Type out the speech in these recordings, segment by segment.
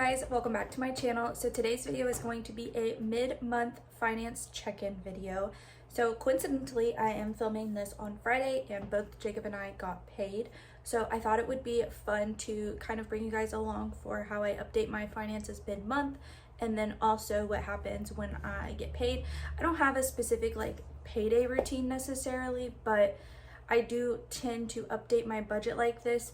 guys, welcome back to my channel. So today's video is going to be a mid-month finance check-in video. So coincidentally, I am filming this on Friday and both Jacob and I got paid. So I thought it would be fun to kind of bring you guys along for how I update my finances mid-month and then also what happens when I get paid. I don't have a specific payday routine necessarily, but I do tend to update my budget like this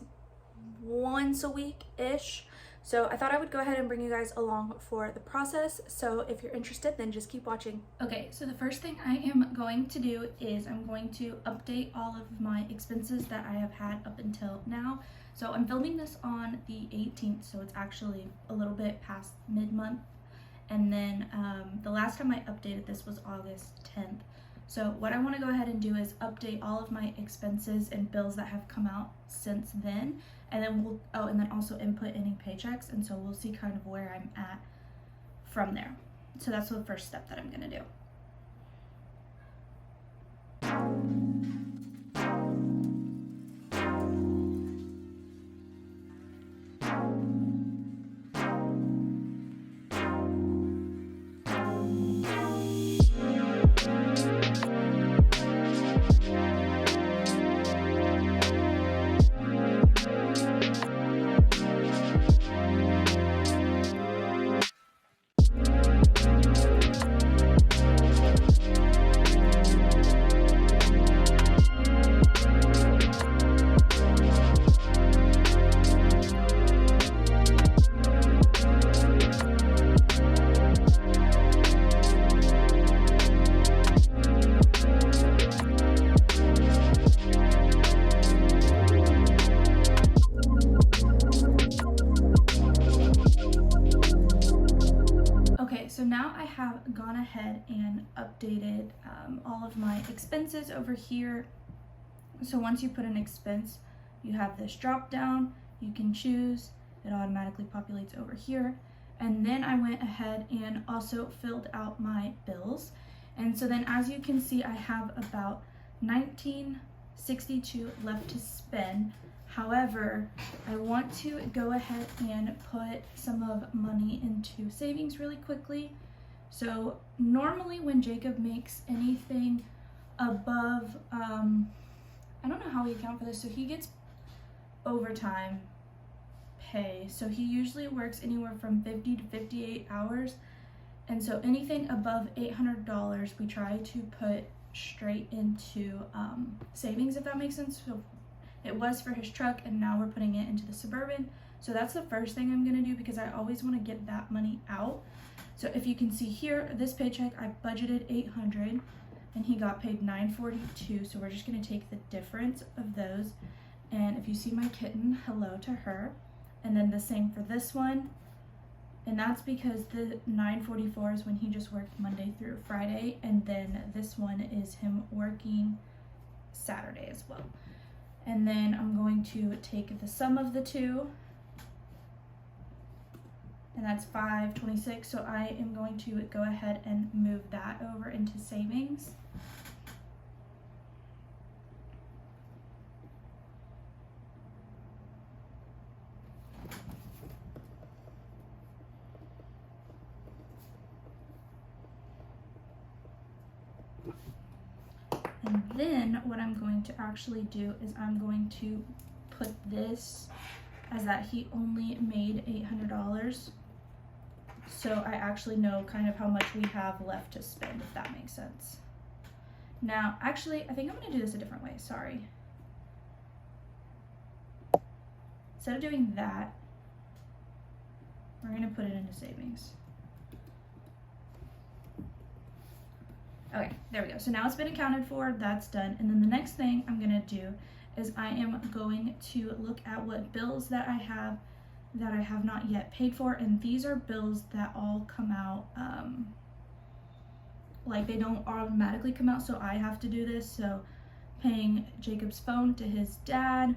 once a week-ish. So I thought I would go ahead and bring you guys along for the process. So if you're interested, then just keep watching. Okay, so the first thing I am going to do is I'm going to update all of my expenses that I have had up until now. So I'm filming this on the 18th, so it's actually a little bit past mid-month. And then the last time I updated this was August 10th. So what I want to go ahead and do is update all of my expenses and bills that have come out since then, and then and then also input any paychecks, and so we'll see kind of where I'm at from there. So that's the first step that I'm going to do. So now I have gone ahead and updated all of my expenses over here. So once you put an expense, you have this drop down, you can choose, it automatically populates over here. And then I went ahead and also filled out my bills. And so then as you can see, I have about $19.62 left to spend. However, I want to go ahead and put some of money into savings really quickly. So normally when Jacob makes anything above, I don't know how we account for this, so he gets overtime pay. So he usually works anywhere from 50 to 58 hours. And so anything above $800, we try to put straight into savings, if that makes sense. So it was for his truck, and now we're putting it into the Suburban. So that's the first thing I'm gonna do because I always wanna get that money out. So if you can see here, this paycheck, I budgeted $800 and he got paid $942. So we're just gonna take the difference of those. And if you see my kitten, hello to her. And then the same for this one. And that's because the $944 is when he just worked Monday through Friday. And then this one is him working Saturday as well. And then I'm going to take the sum of the two, and that's $526. So I am going to go ahead and move that over into savings. And then what I'm going to actually do is I'm going to put this as that he only made $800. So I actually know kind of how much we have left to spend, if that makes sense. Now, actually, I think I'm gonna do this a different way, sorry. Instead of doing that, we're gonna put it into savings. Okay, there we go. So now it's been accounted for, that's done. And then the next thing I'm gonna do is I am going to look at what bills that I have not yet paid for. And these are bills that all come out, they don't automatically come out, so I have to do this. So paying Jacob's phone to his dad,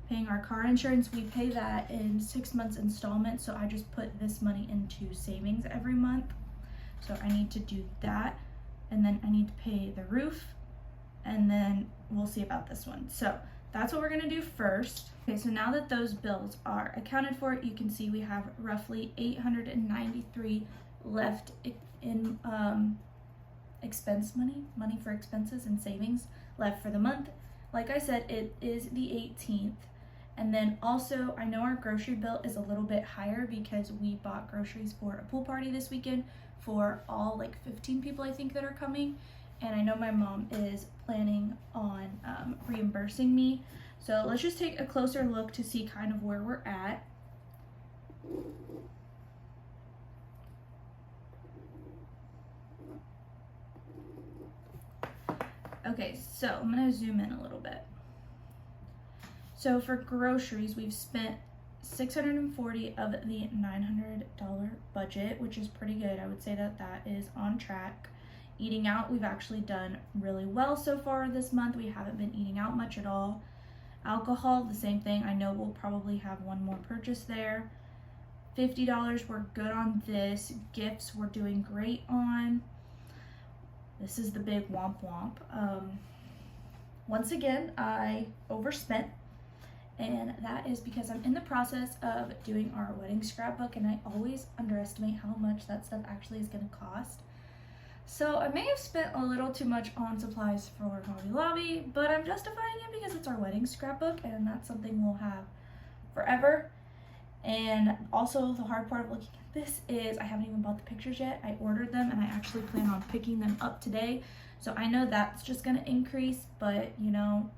paying our car insurance, we pay that in 6 months installments. So I just put this money into savings every month. So I need to do that. And then I need to pay the roof, and then we'll see about this one. So that's what we're gonna do first. Okay, so now that those bills are accounted for, you can see we have roughly $893 left in expense money for expenses and savings left for the month. Like I said, it is the 18th. And then also, I know our grocery bill is a little bit higher because we bought groceries for a pool party this weekend for all like 15 people, I think, that are coming. And I know my mom is planning on reimbursing me. So let's just take a closer look to see kind of where we're at. Okay, so I'm gonna zoom in a little bit. So for groceries, we've spent $640 of the $900 budget, which is pretty good. I would say that that is on track. Eating out, we've actually done really well so far this month. We haven't been eating out much at all. Alcohol, the same thing. I know we'll probably have one more purchase there. $50, we're good on this. Gifts, we're doing great on. This is the big womp womp. Once again, I overspent, and that is because I'm in the process of doing our wedding scrapbook, and I always underestimate how much that stuff actually is going to cost. So I may have spent a little too much on supplies for Hobby Lobby, but I'm justifying it because it's our wedding scrapbook, and that's something we'll have forever. And also the hard part of looking at this is I haven't even bought the pictures yet. I ordered them and I actually plan on picking them up today. So I know that's just gonna increase, but you know,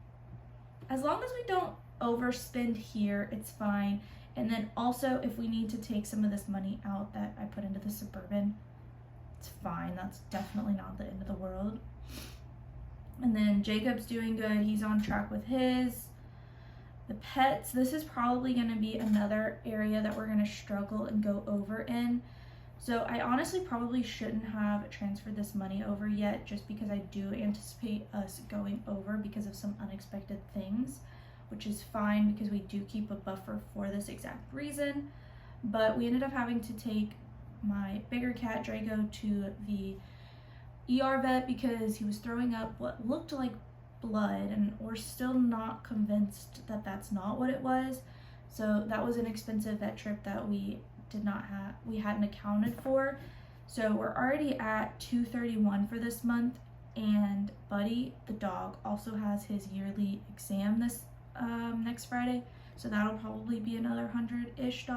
as long as we don't overspend here, it's fine. And then also if we need to take some of this money out that I put into the Suburban, it's fine. That's definitely not the end of the world. And then Jacob's doing good. He's on track with his. The pets, this is probably going to be another area that we're going to struggle and go over in. So I honestly probably shouldn't have transferred this money over yet, just because I do anticipate us going over because of some unexpected things, which is fine because we do keep a buffer for this exact reason. But we ended up having to take my bigger cat Draco to the ER vet because he was throwing up what looked like blood, and we're still not convinced that that's not what it was. So that was an expensive vet trip that we hadn't accounted for. So we're already at $231 for this month, and Buddy the dog also has his yearly exam this next Friday, so that'll probably be another $100-ish.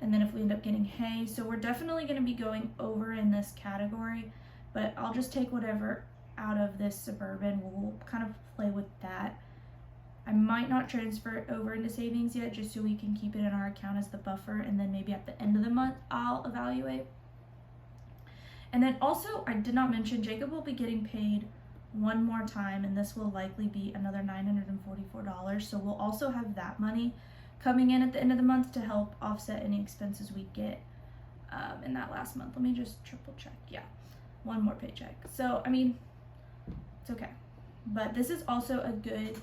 And then if we end up getting hay, so we're definitely going to be going over in this category, but I'll just take whatever out of this Suburban. We'll kind of play with that. I might not transfer it over into savings yet, just so we can keep it in our account as the buffer, and then maybe at the end of the month I'll evaluate. And then also, I did not mention, Jacob will be getting paid one more time, and this will likely be another $944. So we'll also have that money coming in at the end of the month to help offset any expenses we get in that last month. Let me just triple check. Yeah, one more paycheck. So I mean, it's okay. But this is also a good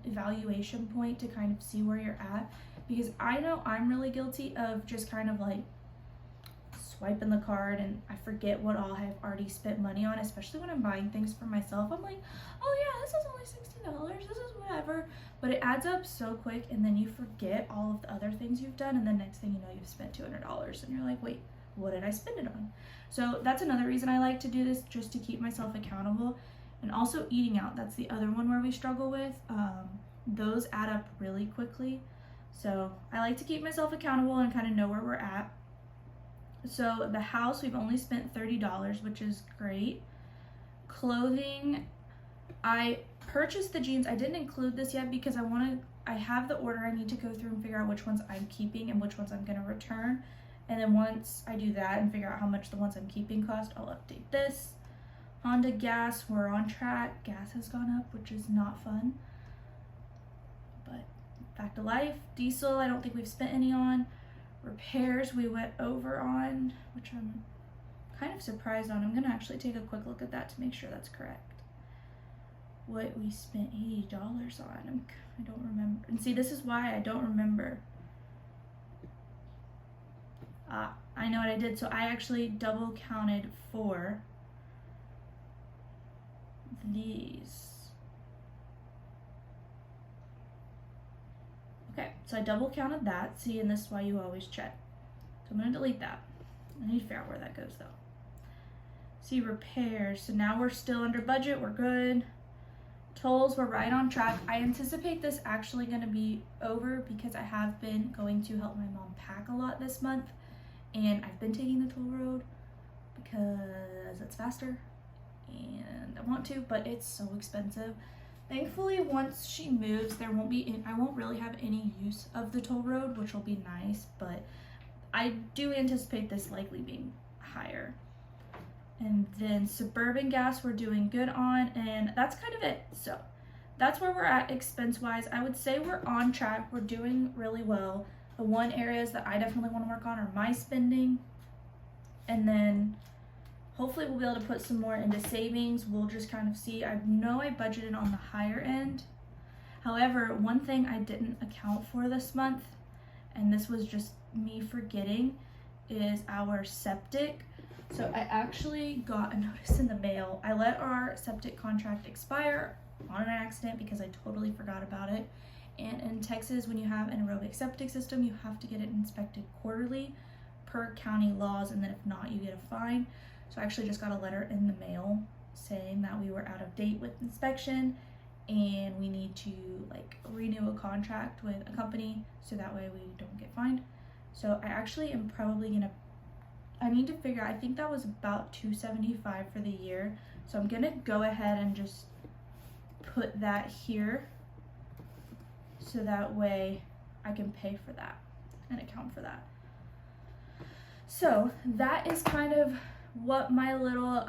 evaluation point to kind of see where you're at, because I know I'm really guilty of just kind of like swiping the card and I forget what all I've already spent money on, especially when I'm buying things for myself. I'm like, oh yeah, this is only $60, this is whatever. But it adds up so quick, and then you forget all of the other things you've done, and then next thing you know, you've spent $200 and you're like, wait, what did I spend it on? So that's another reason I like to do this, just to keep myself accountable. And also eating out, that's the other one where we struggle with. Those add up really quickly. So I like to keep myself accountable and kind of know where we're at. So the house, we've only spent $30, which is great. Clothing, I purchased the jeans. I didn't include this yet because I have the order. I need to go through and figure out which ones I'm keeping and which ones I'm gonna return. And then once I do that and figure out how much the ones I'm keeping cost, I'll update this. Honda gas, we're on track. Gas has gone up, which is not fun, but fact of life. Diesel, I don't think we've spent any on. Repairs, we went over on, which I'm kind of surprised on. I'm gonna actually take a quick look at that to make sure that's correct. What we spent $80 on, I don't remember. And see, this is why I don't remember. I know what I did. So I actually double counted for these. So I double counted that. See, and this is why you always check. So I'm gonna delete that. I need to figure out where that goes though. See, repairs. So now we're still under budget. We're good. Tolls, we're right on track. I anticipate this actually gonna be over because I have been going to help my mom pack a lot this month. And I've been taking the toll road because it's faster and I want to, but it's so expensive. Thankfully, once she moves, I won't really have any use of the toll road, which will be nice, but I do anticipate this likely being higher. And then suburban gas we're doing good on, and that's kind of it. So that's where we're at expense-wise. I would say we're on track. We're doing really well. The one areas that I definitely want to work on are my spending, and then hopefully we'll be able to put some more into savings. We'll just kind of see. I know I budgeted on the higher end. However, one thing I didn't account for this month, and this was just me forgetting, is our septic. So I actually got a notice in the mail. I let our septic contract expire on an accident because I totally forgot about it. And in Texas, when you have an aerobic septic system, you have to get it inspected quarterly per county laws, and then if not, you get a fine. So I actually just got a letter in the mail saying that we were out of date with inspection and we need to like renew a contract with a company so that way we don't get fined. So I actually am probably gonna, I need to figure out, I think that was about $275 for the year. So I'm gonna go ahead and just put that here so that way I can pay for that and account for that. So that is kind of what my little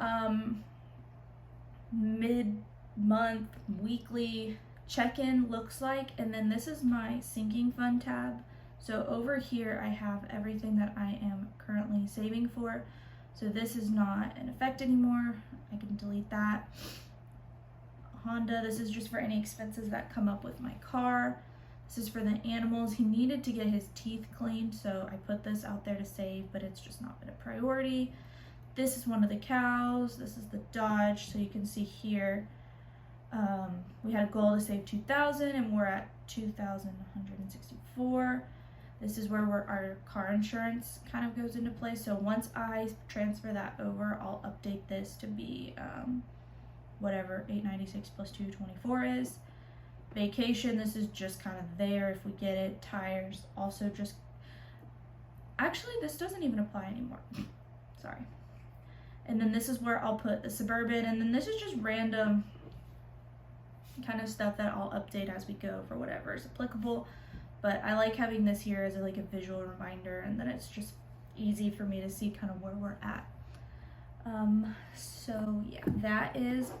mid-month weekly check-in looks like. And then this is my sinking fund tab. So over here I have everything that I am currently saving for. So this is not in effect anymore. I can delete that. Honda, this is just for any expenses that come up with my car. This is for the animals. He needed to get his teeth cleaned, so I put this out there to save, but it's just not been a priority. This is one of the cows. This is the Dodge. So you can see here, we had a goal to save $2,000 and we're at $2,164. This is where our car insurance kind of goes into play. So once I transfer that over, I'll update this to be whatever $896 plus $224 is. Vacation, this is just kind of there if we get it. Tires, also just, actually this doesn't even apply anymore. Sorry. And then this is where I'll put the suburban, and then this is just random kind of stuff that I'll update as we go for whatever is applicable. But I like having this here as like a visual reminder, and then it's just easy for me to see kind of where we're at. So yeah, that is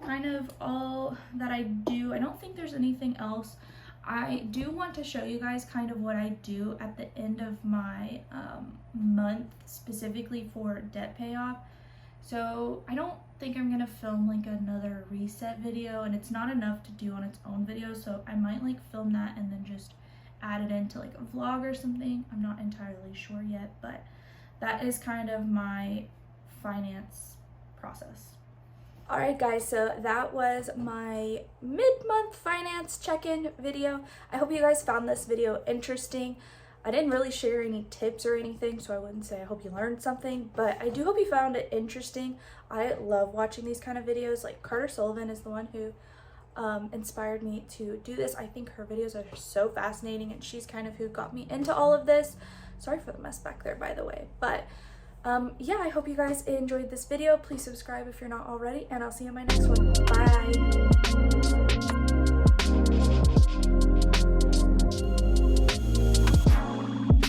kind of all that I do. I don't think there's anything else. I do want to show you guys kind of what I do at the end of my month, specifically for debt payoff. So I don't think I'm gonna film like another reset video, and it's not enough to do on its own video, so I might like film that and then just add it into like a vlog or something. I'm not entirely sure yet, but that is kind of my finance process. Alright guys, so that was my mid-month finance check-in video. I hope you guys found this video interesting. I didn't really share any tips or anything, so I wouldn't say I hope you learned something, but I do hope you found it interesting. I love watching these kind of videos. Like Carter Sullivan is the one who inspired me to do this. I think her videos are so fascinating, and she's kind of who got me into all of this. Sorry for the mess back there, by the way, but yeah, I hope you guys enjoyed this video. Please subscribe if you're not already, and I'll see you in my next one. Bye.